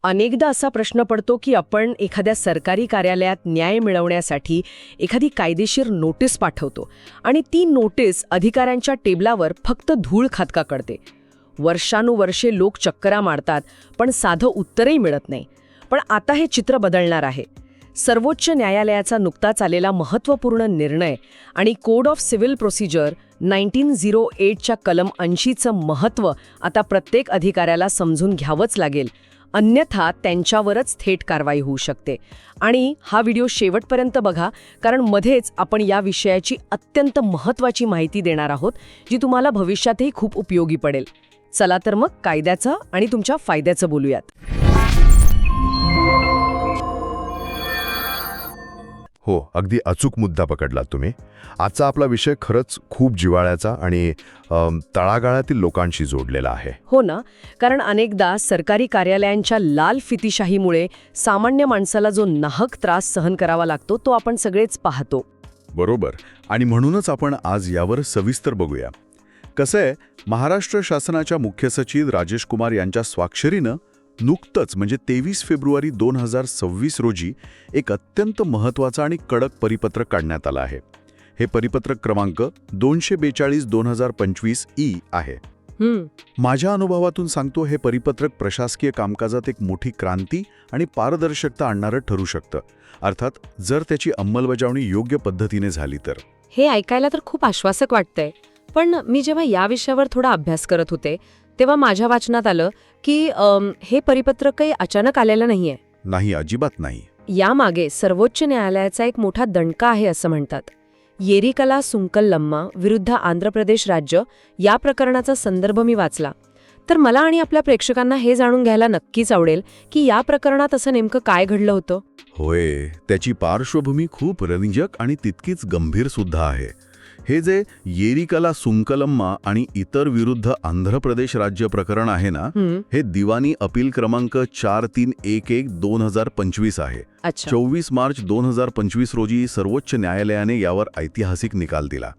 अनेकदा असा प्रश्न पडतो की आपण एखाद्या सरकारी कार्यालयात न्याय मिळवण्यासाठी एखादी कायदेशीर नोटीस पाठवतो आणि ती नोटीस अधिकाऱ्यांच्या टेबलावर फक्त धूळ खातका कळते. वर्षानुवर्षे लोक चक्करा मारतात पण साधं उत्तरही मिळत नाही. पण आता हे चित्र बदलणार आहे. सर्वोच्च न्यायालयाचा नुकताच आलेला महत्त्वपूर्ण निर्णय आणि कोड ऑफ सिव्हिल प्रोसिजर 1908च्या कलम 80चं महत्त्व आता प्रत्येक अधिकाऱ्याला समजून घ्यावंच लागेल. अन्यथा त्यांच्यावरच थेट कारवाई होऊ शकते. आणि हा व्हिडिओ शेवटपर्यंत बघा, कारण मध्येच आपण या विषयाची अत्यंत महत्त्वाची माहिती देणार आहोत जी तुम्हाला भविष्यातही खूप उपयोगी पडेल. चला तर मग कायद्याचं आणि तुमच्या फायद्याचं बोलूयात. हो, अगदी अचूक मुद्दा पकडलात तुम्ही. आजचा आपला विषय खरंच खूप जिव्हाळ्याचा आणि तळागाळातील लोकांशी जोडलेला आहे. हो ना, कारण अनेकदा सरकारी कार्यालयांच्या लाल फितीशाहीमुळे सामान्य माणसाला जो नाहक त्रास सहन करावा लागतो तो आपण सगळेच पाहतो. बरोबर. आणि म्हणूनच आपण आज यावर सविस्तर बघूया. कसं आहे, महाराष्ट्र शासनाच्या मुख्य सचिव राजेश कुमार यांच्या स्वाक्षरीनं नुकतंच म्हणजे 23 फेब्रुवारी 2026 रोजी एक अत्यंत महत्त्वाचं आणि कडक परिपत्रक काढण्यात आलं आहे. हे परिपत्रक क्रमांक 242/2025 ई आहे. माझ्या अनुभवातून सांगतो, हे परिपत्रक प्रशासकीय कामकाजात एक मोठी क्रांती आणि पारदर्शकता आणणारं ठरू शकतं. अर्थात जर त्याची अंमलबजावणी योग्य पद्धतीने झाली तर. हे ऐकायला तर खूप आश्वासक वाटतंय. पण मी जेव्हा या विषयावर थोडा अभ्यास करत होते तेव्हा माझ्या वाचनात आलं की हे परिपत्रक काही अचानक आलेलं नाहीये. नाही, अजिबात नाही. यामागे सर्वोच्च न्यायालयाचा एक मोठा दणका आहे असं म्हणतात. येरिकला सुंकलम्मा विरुद्ध आंध्र प्रदेश राज्य या प्रकरणाचा संदर्भ मी वाचला. तर मला आणि आपल्या प्रेक्षकांना हे जाणून घ्यायला नक्कीच आवडेल की या प्रकरणात असं नेमकं काय घडलं होतं. होय, त्याची पार्श्वभूमी खूप रंजक आणि तितकीच गंभीर सुद्धा आहे. हे जे येरिकला सुंकलम्मा आणि इतर विरुद्ध आंध्र प्रदेश राज्य प्रकरण आहे ना, हे दिवाणी अपील क्रमांक 4311/2025 आहे. 24 मार्च 2025 रोजी सर्वोच्च न्यायालयाने यावर ऐतिहासिक निकाल दिला.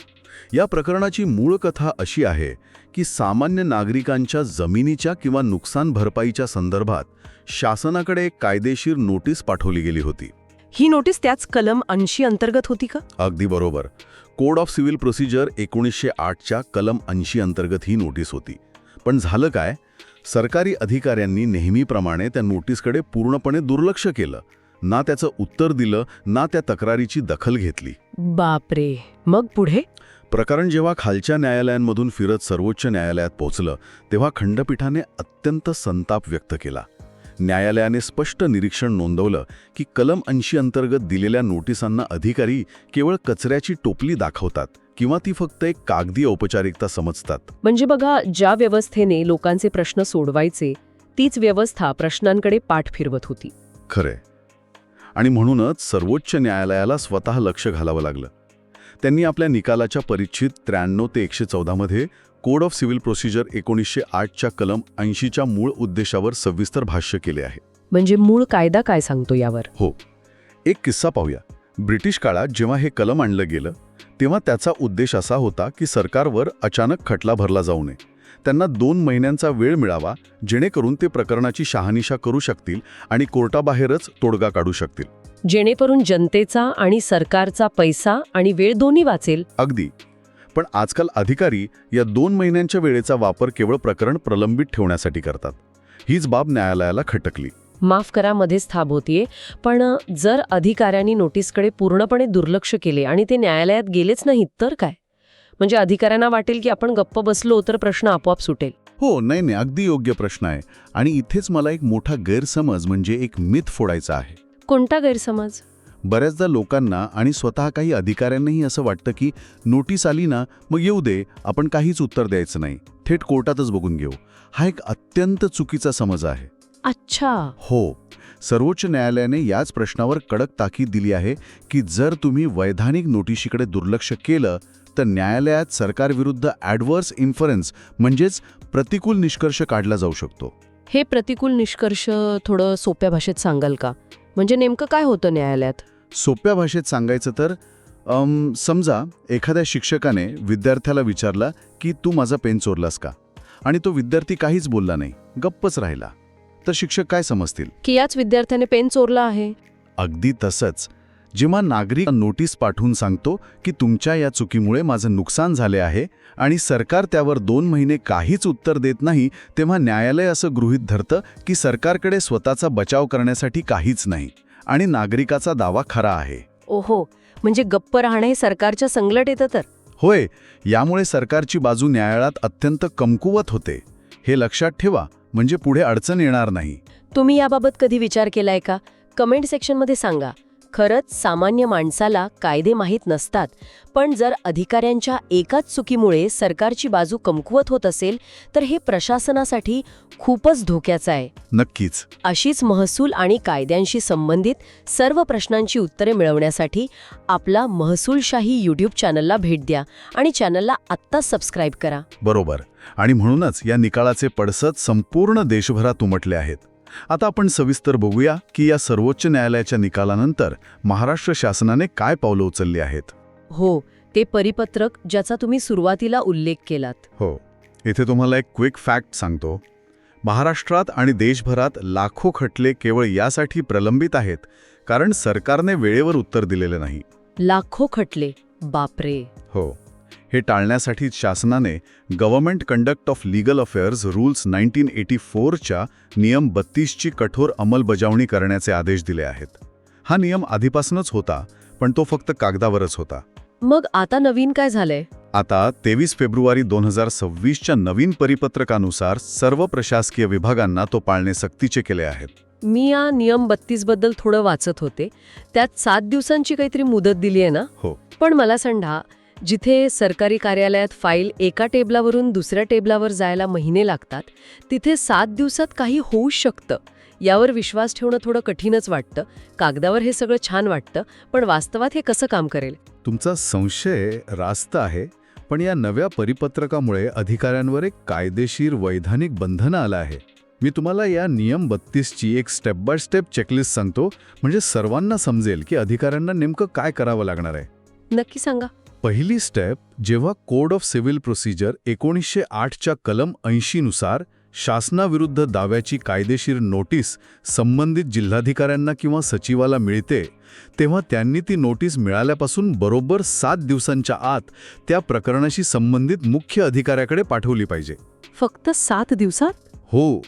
या प्रकरणाची मूळ कथा अशी आहे की सामान्य नागरिकांच्या जमिनीच्या किंवा नुकसान भरपाईच्या संदर्भात शासनाकडे एक कायदेशीर नोटीस पाठवली गेली होती. ही नोटीस त्याच कलम 80 अंतर्गत होती का? अगदी बरोबर. कोड ऑफ सिव्हिल प्रोसिजर 1908च्या कलम 80 अंतर्गत ही नोटीस होती. पण झालं काय, सरकारी अधिकाऱ्यांनी नेहमीप्रमाणे त्या नोटीसकडे पूर्णपणे दुर्लक्ष केलं. ना त्याचं उत्तर दिलं, ना त्या तक्रारीची दखल घेतली. बापरे. मग पुढे? प्रकरण जेव्हा खालच्या न्यायालयांमधून फिरत सर्वोच्च न्यायालयात पोहोचलं तेव्हा खंडपीठाने अत्यंत संताप व्यक्त केला. न्यायालयाने स्पष्ट निरीक्षण नोंदवलं की कलम 80 अंतर्गत दिलेल्या नोटिसांना अधिकारी केवळ कचऱ्याची टोपली दाखवतात किंवा ती फक्त एक कागदी औपचारिकता समजतात. म्हणजे बघा, ज्या व्यवस्थेने लोकांचे प्रश्न सोडवायचे तीच व्यवस्था प्रश्नांकडे पाठ फिरवत होती. खरंय. आणि म्हणूनच सर्वोच्च न्यायालयाला स्वतः लक्ष घालावं लागलं. त्यांनी आपल्या निकालाच्या परिच्छेद 93 ते 114 मध्ये कोड ऑफ सिव्हिल प्रोसिजर 1908च्या कलम 80च्या मूळ उद्देशावर सविस्तर भाष्य केले आहे. म्हणजे मूळ कायदा काय सांगतो यावर? हो, एक किस्सा पाहूया. ब्रिटिश काळात जेव्हा हे कलम आणलं गेलं तेव्हा त्याचा उद्देश असा होता की सरकारवर अचानक खटला भरला जाऊ नये. त्यांना 2 महिन्यांचा वेळ मिळावा जेणेकरून ते प्रकरणाची शहानिशा करू शकतील आणि कोर्टाबाहेरच तोडगा काढू शकतील. जेणेकरून जनतेचा आणि सरकारचा पैसा आणि वेळ दोन्ही वाचेल. अगदी. पण आजकाल अधिकारी या 2 महिन्यांच्या वेळेचा वापर केवळ प्रकरण प्रलंबित ठेवण्यासाठी करतात. हीच बाब न्यायालयाला खटकली. माफ करा, मध्येच थांबवतीये, पण जर अधिकाऱ्यांनी नोटीसकडे पूर्णपणे दुर्लक्ष केले आणि ते न्यायालयात गेलेच नाहीत तर काय? म्हणजे अधिकाऱ्यांना वाटेल की आपण गप्प बसलो तर प्रश्न आपोआप सुटेल. हो, नाही, अगदी योग्य प्रश्न आहे. आणि इथेच मला एक मोठा गैरसमज म्हणजे एक मिथ फोडायचा आहे. कोणता गैरसमज? बऱ्याचदा लोकांना आणि स्वतः काही अधिकाऱ्यांनाही असं वाटतं की नोटीस आली ना मग येऊ दे, आपण काहीच उत्तर द्यायचं नाही, थेट कोर्टातच बघून घेऊ. हा एक अत्यंत चुकीचा समज आहे. अच्छा. हो, सर्वोच्च न्यायालयाने याच प्रश्नावर कडक ताकीद दिली आहे की जर तुम्ही वैधानिक नोटिशीकडे दुर्लक्ष केलं तर न्यायालयात सरकारविरुद्ध ॲडव्हर्स इन्फरन्स म्हणजेच प्रतिकूल निष्कर्ष काढला जाऊ शकतो. हे प्रतिकूल निष्कर्ष थोडं सोप्या भाषेत सांगाल का? म्हणजे नेमकं काय होतं न्यायालयात? सोप्या भाषेत सांगायचं तर समजा एखाद्या शिक्षकाने विद्यार्थ्याला विचारला की तू माझा पेन चोरलास का, आणि तो विद्यार्थी काहीच बोलला नाही, गप्पच राहिला. तर शिक्षक काय समजतील? की याच विद्यार्थ्याने पेन चोरला आहे. अगदी तसंच. जेव्हा नागरिक नोटीस पाठवून सांगतो की तुमच्या या चुकीमुळे माझं नुकसान झाले आहे आणि सरकार त्यावर 2 महिने काहीच उत्तर देत नाही, तेव्हा न्यायालय असं गृहीत धरतं की सरकारकडे स्वतःचा बचाव करण्यासाठी काहीच नाही आणि नागरिकाचा दावा खरा आहे. ओहो, म्हणजे गप्प राहणे हे सरकारच्या संगलट येतं तर. होय, यामुळे सरकारची बाजू न्यायालयात अत्यंत कमकुवत होते. हे लक्षात ठेवा, म्हणजे पुढे अडचण येणार नाही. तुम्ही याबाबत कधी विचार केलाय का? कमेंट सेक्शनमध्ये सांगा. खरंच सामान्य माणसाला कायदे माहीत नसतात, पण जर अधिकाऱ्यांच्या एकाच चुकीमुळे सरकारची बाजू कमकुवत होत असेल तर हे प्रशासनासाठी खूपच धोक्याचं आहे. नक्कीच. अशीच महसूल आणि कायद्यांशी संबंधित सर्व प्रश्नांची उत्तरे मिळवण्यासाठी आपला महसूलशाही यूट्यूब चॅनलला भेट द्या आणि चॅनलला आत्ताच सबस्क्राईब करा. बरोबर. आणि म्हणूनच या निकालाचे पडसाद संपूर्ण देशभरात उमटले आहेत. आता आपण सविस्तर बघूया की या सर्वोच्च न्यायालयाच्या निकालानंतर महाराष्ट्र शासनाने काय पावलं उचलली आहेत. हो, ते परिपत्रक ज्याचा तुम्ही सुरुवातीला उल्लेख केलात. हो, इथे तुम्हाला एक क्विक फॅक्ट सांगतो. महाराष्ट्रात आणि देशभरात लाखो खटले केवळ यासाठी प्रलंबित आहेत कारण सरकारने वेळेवर उत्तर दिलेले नाही. लाखो खटले, बापरे. हो, हे टाळण्यासाठी शासनाने government conduct of legal affairs rules 1984च्या नियम 32ची कठोर अंमलबजावणी करण्याचे आदेश दिले आहेत. हा नियम आधीपासूनच होता, पण तो फक्त कागदावरच होता. मग आता नवीन काय झालंय? आता 23 फेब्रुवारी 2026च्या नवीन परिपत्रकानुसार सर्व प्रशासकीय विभागांना तो पाळणे सक्तीचे केले आहेत. मी या नियम 32 बद्दल थोडं वाचत होते. त्यात 7 दिवसांची काहीतरी मुदत दिली आहे ना? हो. पण मला सांगा, जिथे सरकारी कार्यालयात फाईल एका टेबलावरून दुसऱ्या टेबलावर जायला महिने लागतात, तिथे 7 दिवसात काही होऊ शकतं यावर विश्वास ठेवणं थोडं कठीणच वाटतं. कागदावर हे सगळं छान वाटतं, पण वास्तवात हे कसं काम करेल? तुमचा संशय रास्त आहे, पण या नव्या परिपत्रकामुळे अधिकाऱ्यांवर एक कायदेशीर वैधानिक बंधन आलं आहे. मी तुम्हाला या नियम 32ची एक स्टेप बाय स्टेप चेकलिस्ट सांगतो, म्हणजे सर्वांना समजेल की अधिकाऱ्यांना नेमकं काय करावं लागणार आहे. नक्की सांगा. पहिली स्टेप, जेव्हा कोड ऑफ सिव्हिल प्रोसिजर 1908च्या कलम 80 नुसार शासनाविरुद्ध दाव्याची कायदेशीर नोटीस संबंधित जिल्हाधिकाऱ्यांना किंवा सचिवाला मिळते, तेव्हा त्यांनी ती नोटीस मिळाल्यापासून बरोबर 7 दिवसांच्या आत त्या प्रकरणाशी संबंधित मुख्य अधिकाऱ्याकडे पाठवली पाहिजे. फक्त 7 दिवसात? हो,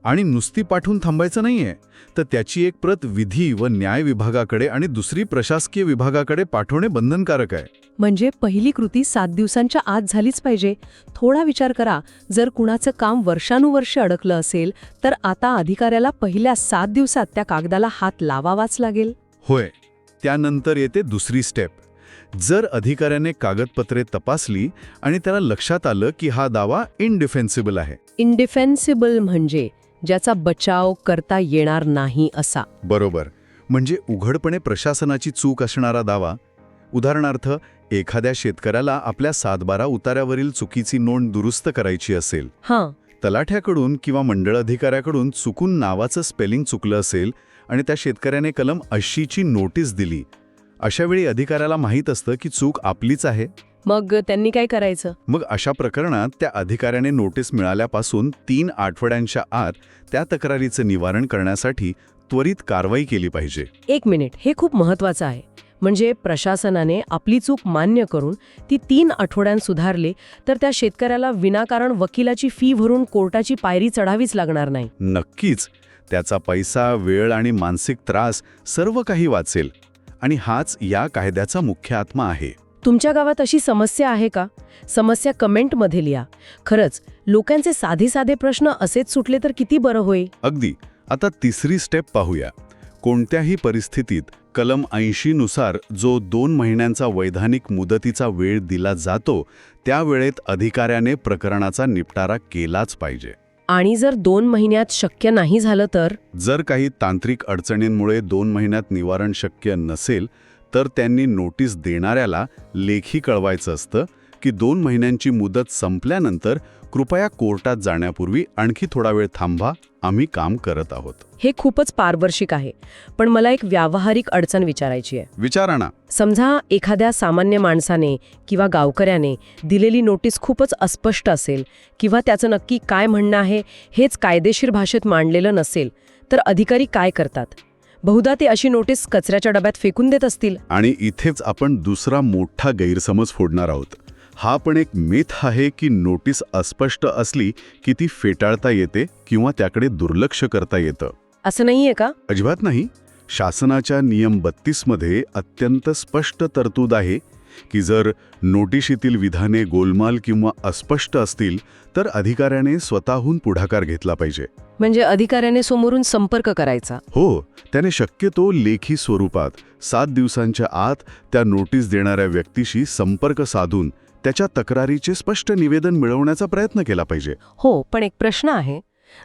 आणि नुसती पाठवून थांबायचं नाहीये, तर त्याची एक प्रत विधी व न्याय विभागाकडे आणि दुसरी प्रशासकीय विभागाकडे पाठवणे बंधनकारक आहे. म्हणजे पहिली कृती 7 दिवसांच्या आत झालीच पाहिजे. थोडा विचार करा, जर कुणाचं काम वर्षानुवर्ष अडकलं असेल तर आता अधिकाऱ्याला पहिल्या 7 दिवसात त्या कागदाला हात लावावाच लागेल. होय. त्यानंतर येते दुसरी स्टेप. जर अधिकाऱ्याने कागदपत्रे तपासली आणि त्याला लक्षात आलं की हा दावा इनडिफेन्सिबल आहे. इनडिफेन्सिबल म्हणजे ज्याचा बचाव करता येणार नाही असा. बरोबर. म्हणजे उघडपणे प्रशासनाची चूक असणारा दावा. उदाहरणार्थ, एखाद्या शेतकऱ्याला आपल्या 7/12 उतार्यावरील चुकीची नोंद दुरुस्त करायची असेल, हां, तलाठ्याकडून किंवा मंडळ अधिकाऱ्याकडून चुकून नावाचं स्पेलिंग चुकलं असेल आणि त्या शेतकऱ्याने कलम 80ची नोटीस दिली, अशावेळी अधिकाऱ्याला माहीत असतं की चूक आपलीच आहे. मग त्यांनी काय करायचं? मग अशा प्रकरणात त्या अधिकाऱ्याने नोटीस मिळाल्यापासून 3 आठवड्यांच्या आत त्या तक्रारीचं निवारण करण्यासाठी त्वरित कारवाई केली पाहिजे. 1 मिनिट, हे खूप महत्वाचं आहे. म्हणजे प्रशासनाने आपली चूक मान्य करून ती 3 आठवड्यांत सुधारली तर त्या शेतकऱ्याला विनाकारण वकिलाची फी भरून कोर्टाची पायरी चढावीच लागणार नाही. नक्कीच. त्याचा पैसा, वेळ आणि मानसिक त्रास सर्व काही वाचेल. आणि हाच या कायद्याचा मुख्य आत्मा आहे. तुमच्या गावात अशी समस्या आहे का? समस्या कमेंटमध्ये लिहा. खरंच, लोकांचे साधे प्रश्न असेच सुटले तर किती बरं होईल. अगदी. आता तिसरी स्टेप पाहूया. कोणत्याही परिस्थितीत कलम 80 नुसार जो 2 महिन्यांचा वैधानिक मुदतीचा वेळ दिला जातो, त्या वेळेत अधिकाऱ्याने प्रकरणाचा निपटारा केलाच पाहिजे. आणि जर 2 महिन्यात शक्य नाही झालं तर? जर काही तांत्रिक अडचणींमुळे 2 महिन्यात निवारण शक्य नसेल तर त्यांनी नोटीस देणाऱ्याला लेखी कळवायचं असतं की 2 महिन्यांची मुदत संपल्यानंतर कृपया कोर्टात जाण्यापूर्वी आणखी थोडा वेळ थांबा, आम्ही काम करत आहोत. हे खूपच पारदर्शक आहे. पण मला एक व्यावहारिक अडचण विचारायची आहे. विचारा ना. समजा एखाद्या सामान्य माणसाने किंवा गावकऱ्याने दिलेली नोटीस खूपच अस्पष्ट असेल किंवा त्याचं नक्की काय म्हणणं आहे हेच कायदेशीर भाषेत मांडलेलं नसेल, तर अधिकारी काय करतात? बहुधा ते अशी नोटीस कचऱ्याच्या डब्यात फेकून देत असतील. आणि इथेच आपण दुसरा मोठा गैरसमज फोडणार आहोत. हा पण एक मिथ आहे की नोटीस अस्पष्ट असली की ती फेटाळता येते किंवा त्याकडे दुर्लक्ष करता येतं. असं नाहीये का? अजिबात नाही. शासनाच्या नियम 32 मध्ये अत्यंत स्पष्ट तरतूद आहे की जर नोटिशीतील विधाने गोलमाल किंवा अस्पष्ट असतील तर अधिकाऱ्याने स्वतःहून पुढाकार घेतला पाहिजे. म्हणजे अधिकाऱ्याने समोरून संपर्क करायचा. हो, त्याने शक्यतो लेखी स्वरूपात 7 दिवसांच्या आत त्या नोटीस देणाऱ्या व्यक्तीशी संपर्क साधून त्याच्या तक्रारीचे स्पष्ट निवेदन मिळवण्याचा प्रयत्न केला पाहिजे. हो, पण एक प्रश्न आहे.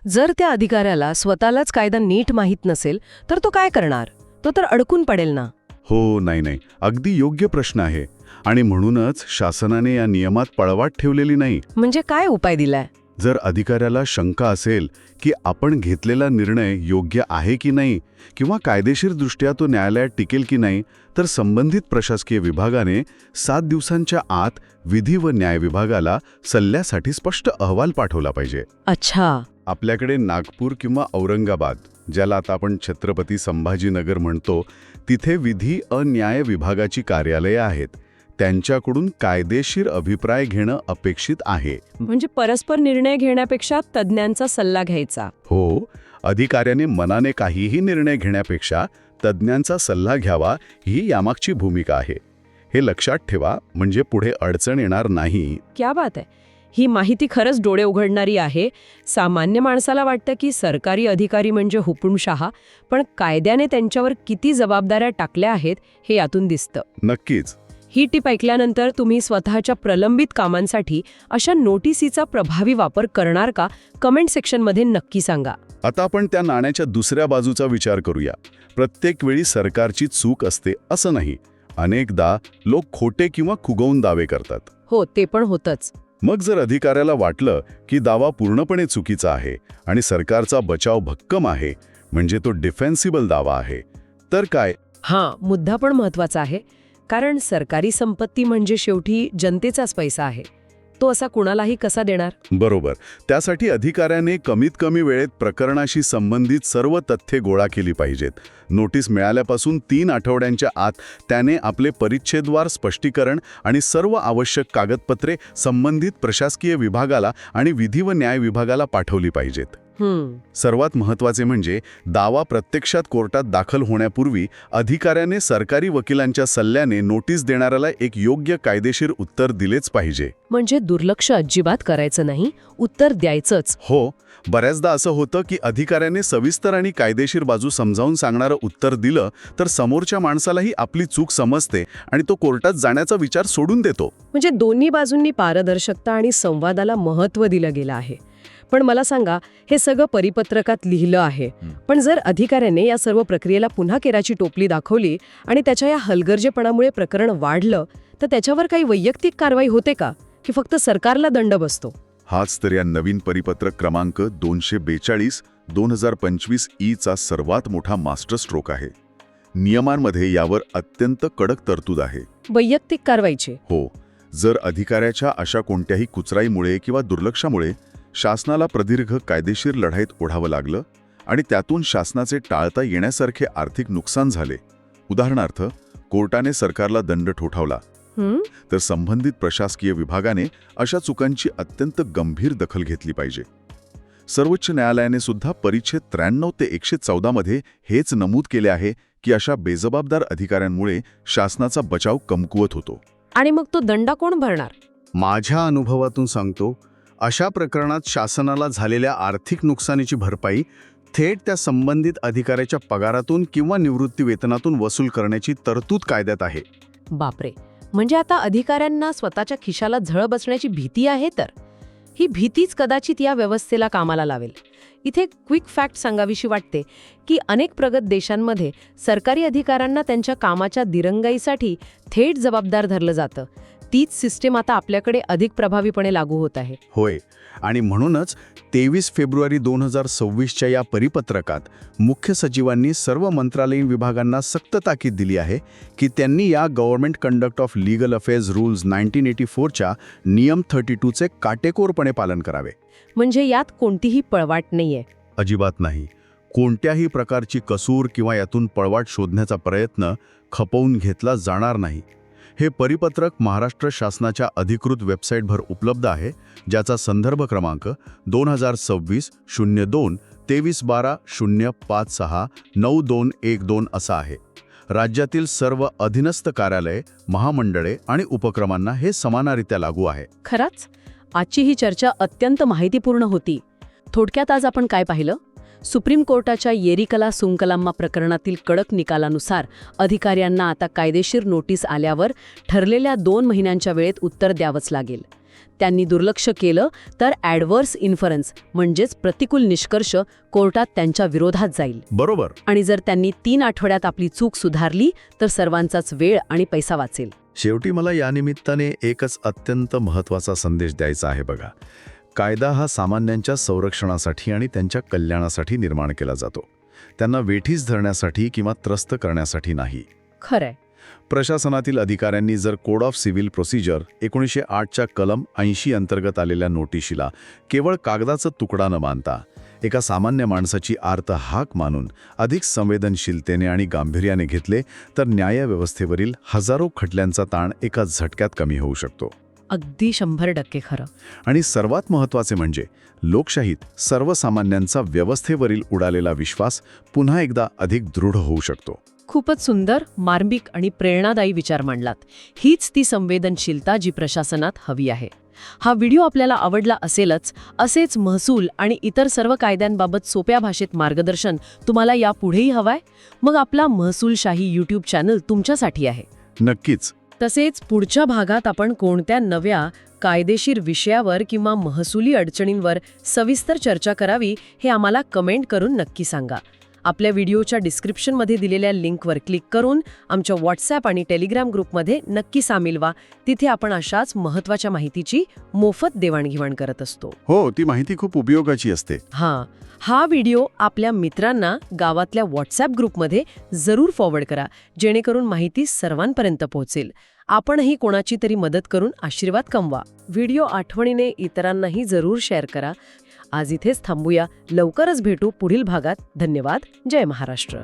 जर त्या अधिकाऱ्याला स्वतःलाच कायदा नीट माहीत नसेल तर तो काय करणार? तो तर अडकून पडेल ना. हो, नाही, अगदी योग्य प्रश्न आहे. आणि म्हणूनच शासनाने या नियमात पळवाट ठेवलेली नाही. म्हणजे काय उपाय दिलाय? जर अधिकाऱ्याला शंका असेल की आपण घेतलेला निर्णय योग्य आहे की नाही किंवा कायदेशीरदृष्ट्या तो न्यायालयात टिकेल की नाही, तर संबंधित प्रशासकीय विभागाने 7 दिवसांच्या आत विधी व न्याय विभागाला सल्ल्यासाठी स्पष्ट अहवाल पाठवला पाहिजे. अच्छा. आपल्याकडे नागपूर किंवा औरंगाबाद, ज्याला आता आपण छत्रपती संभाजीनगर म्हणतो, तिथे विधी न्याय विभागाची कार्यालये आहेत. त्यांच्याकडून कायदेशीर अभिप्राय घेणं अपेक्षित आहे. म्हणजे परस्पर निर्णय घेण्यापेक्षा तज्ज्ञांचा सल्ला घ्यायचा. हो, अधिकाऱ्याने मनाने काहीही निर्णय घेण्यापेक्षा तज्ज्ञांचा सल्ला घ्यावा ही यामागची भूमिका आहे. हे लक्षात ठेवा, म्हणजे पुढे अडचण येणार नाही. क्या बात आहे. ही माहिती खरंच डोळे उघडणारी आहे. सामान्य माणसाला वाटतं की सरकारी अधिकारी म्हणजे हुकुमशहा, पण कायद्याने त्यांच्यावर किती जबाबदाऱ्या टाकल्या आहेत हे यातून दिसतं. नक्कीच. ही टीप ऐकल्यानंतर तुम्ही स्वतःच्या प्रलंबित कामांसाठी अशा नोटिसीचा प्रभावी वापर करणार का? कमेंट सेक्शनमध्ये नक्की सांगा. आता आपण त्या नाण्याच्या दुसऱ्या बाजूचा विचार करूया. प्रत्येक वेळी सरकारची चूक असते असं नाही. अनेकदा लोक खोटे किंवा खुगवून दावे करतात. हो, ते पण होतंच. मग जर अधिकाऱ्याला वाटलं की दावा पूर्णपणे चुकीचा आहे आणि सरकारचा बचाव भक्कम आहे, म्हणजे तो डिफेन्सिबल दावा आहे, तर काय? मुद्दा पण महत्वाचा आहे. कारण सरकारी संपत्ती म्हणजे शेवटी जनतेचाच पैसा आहे. तो असा कुणालाही कसा देणार? बरोबर. त्यासाठी अधिकाऱ्याने कमीत कमी वेळेत प्रकरणाशी संबंधित सर्व तथ्ये गोळा केली पाहिजेत. नोटीस मिळाल्यापासून 3 आठवड्यांच्या आत त्याने आपले परिच्छेदवार स्पष्टीकरण आणि सर्व आवश्यक कागदपत्रे संबंधित प्रशासकीय विभागाला आणि विधी व न्याय विभागाला पाठवली पाहिजेत. सर्वात महत्त्वाचे म्हणजे दावा प्रत्यक्षात कोर्टात दाखल होण्यापूर्वी अधिकाऱ्याने सरकारी वकिलांच्या सल्ल्याने नोटीस देणाऱ्याला एक योग्य कायदेशीर उत्तर दिलेच पाहिजे. म्हणजे दुर्लक्ष अजिबात करायचं नाही, उत्तर द्यायचंच. हो, बऱ्याचदा असं होतं की अधिकाऱ्याने सविस्तर आणि कायदेशीर बाजू समजावून सांगणारं उत्तर दिलं तर समोरच्या माणसालाही आपली चूक समजते आणि तो कोर्टात जाण्याचा विचार सोडून देतो. म्हणजे दोन्ही बाजूंनी पारदर्शकता आणि संवादाला महत्त्व दिलं गेलं आहे. पण मला सांगा, हे सगळं परिपत्रकात लिहिलं आहे, पण जर अधिकाऱ्याने या सर्व प्रक्रियेला पुन्हा केराची टोपली दाखवली आणि त्याच्या या हलगर्जेपणामुळे प्रकरण वाढलं, तर त्याच्यावर काही वैयक्तिक कारवाई होते का, की फक्त सरकारला दंड बसतो? हाच तर या नवीन परिपत्रक क्रमांक 242/2025 चा सर्वात मोठा मास्टर स्ट्रोक आहे. नियमांमध्ये यावर अत्यंत कडक तरतूद आहे. वैयक्तिक कारवाईचे? हो, जर अधिकाऱ्याच्या अशा कोणत्याही कुचराईमुळे किंवा दुर्लक्षामुळे शासनाला प्रदीर्घ कायदेशीर लढाईत ओढावं लागलं आणि त्यातून शासनाचे टाळता येण्यासारखे आर्थिक नुकसान झाले, उदाहरणार्थ कोर्टाने सरकारला दंड ठोठावला, तर संबंधित प्रशासकीय विभागाने अशा चुकांची अत्यंत गंभीर दखल घेतली पाहिजे. सर्वोच्च न्यायालयाने सुद्धा परिच्छेद 93 ते 114 मध्ये हेच नमूद केले आहे की अशा बेजबाबदार अधिकाऱ्यांमुळे शासनाचा बचाव कमकुवत होतो. आणि मग तो दंड कोण भरणार? माझ्या अनुभवातून सांगतो, अशा प्रकरणात शासनाला झालेल्या आर्थिक नुकसानीची भरपाई थेट त्या संबंधित अधिकाऱ्याच्या पगारातून किंवा निवृत्ती वेतनातून वसूल करण्याची तरतूद कायद्यात आहे. बापरे. म्हणजे आता अधिकाऱ्यांना स्वतःच्या खिशाला झळ बसण्याची भीती आहे. तर ही भीतीच कदाचित या व्यवस्थेला कामाला लावेल. इथे क्विक फॅक्ट सांगावीशी वाटते की अनेक प्रगत देशांमध्ये सरकारी अधिकाऱ्यांना त्यांच्या कामाच्या दिरंगाईसाठी थेट जबाबदार धरलं जातं. तीच सिस्टीम आता आपल्याकडे अधिक प्रभावीपणे लागू होत आहे. होय, आणि म्हणूनच 23 फेब्रुवारी 2026च्या या परिपत्रकात मुख्य सचिवांनी सर्व मंत्रालयीन विभागांना सक्त ताकीद दिली आहे की त्यांनी या government conduct of legal affairs rules 1984च्या नियम 32चे काटेकोरपणे पालन करावे. म्हणजे यात कोणतीही पळवाट नाहीये. अजिबात नाही. कोणत्याही प्रकारची कसूर किंवा यातून पळवाट शोधण्याचा प्रयत्न खपवून घेतला जाणार नाही. हे परिपत्रक महाराष्ट्र शासनाच्या अधिकृत वेबसाईटवर उपलब्ध आहे, ज्याचा संदर्भ क्रमांक 2026-02-23-12-056-9212 असा आहे. राज्यातील सर्व अधीनस्थ कार्यालये, महामंडळे आणि उपक्रमांना हे समानरित्या लागू आहे. खरंच आजची ही चर्चा अत्यंत माहितीपूर्ण होती. थोडक्यात आज आपण काय पाहिलं? सुप्रीम कोर्टाच्या येरिकला सुंकलम्मा प्रकरणातील कडक निकालानुसार अधिकाऱ्यांना आता कायदेशीर नोटीस आल्यावर ठरलेल्या 2 महिन्यांच्या वेळेत उत्तर द्यावंच लागेल. त्यांनी दुर्लक्ष केलं तर ॲडव्हर्स इन्फरन्स म्हणजेच प्रतिकूल निष्कर्ष कोर्टात त्यांच्या विरोधात जाईल. बरोबर. आणि जर त्यांनी 3 आठवड्यात आपली चूक सुधारली तर सर्वांचाच वेळ आणि पैसा वाचेल. शेवटी मला या निमित्ताने एकच अत्यंत महत्त्वाचा संदेश द्यायचा आहे बघा. कायदा हा सामान्यांच्या संरक्षणासाठी आणि त्यांच्या कल्याणासाठी निर्माण केला जातो. त्यांना वेठीस धरण्यासाठी किंवा त्रस्त करण्यासाठी नाही. खरंय. प्रशासनातील अधिकाऱ्यांनी जर कोड ऑफ सिव्हिल प्रोसिजर 1908च्या कलम 80 अंतर्गत आलेल्या नोटिशीला केवळ कागदाचा तुकडा न मानता एका सामान्य माणसाची आर्त हाक मानून अधिक संवेदनशीलतेने आणि गांभीर्याने घेतले तर न्यायव्यवस्थेवरील हजारो खटल्यांचा ताण एका झटक्यात कमी होऊ शकतो. अगदी 100% खरं. आणि सर्वात महत्त्वाचे म्हणजे लोकशाहीत सर्वसामान्यांचा व्यवस्थेवरील उडालेला विश्वास पुन्हा एकदा अधिक दृढ होऊ शकतो. खूपच सुंदर, मार्मिक आणि प्रेरणादायी विचार मांडलात. हीच ती संवेदनशीलता जी प्रशासनात हवी आहे. हा व्हिडिओ आपल्याला आवडला असेलच. असेच महसूल आणि इतर सर्व कायद्यांबाबत सोप्या भाषेत मार्गदर्शन तुम्हाला यापुढेही हवाय? मग आपला महसूलशाही यूट्यूब चॅनल तुमच्यासाठी आहे. नक्कीच. तसेच पुढच्या भागात आपण कोणत्या नव्या कायदेशीर विषयावर किंवा महसुली अडचणींवर सविस्तर चर्चा करावी हे आम्हाला कमेंट करून नक्की सांगा. आपल्या व्हिडिओच्या डिस्क्रिप्शनमध्ये दिलेल्या लिंकवर क्लिक करून आमच्या व्हॉट्सॲप आणि टेलिग्राम ग्रुपमध्ये नक्की सामील व्हा. तिथे आपण अशाच महत्त्वाच्या माहितीची मोफत देवाणघेवाण करत असतो. हो, ती माहिती खूप उपयोगाची असते. हा व्हिडिओ आपल्या मित्रांना गावातल्या व्हॉट्सॲप ग्रुपमध्ये जरूर फॉरवर्ड करा, जेणेकरून माहिती सर्वांपर्यंत पोहोचेल. आपणही कोणाची तरी मदत करून आशीर्वाद कमवा. व्हिडिओ आठवणीने इतरांनाही जरूर शेअर करा. आज इथेच थांबूया. लवकरच भेटू पुढील भागात. धन्यवाद. जय महाराष्ट्र.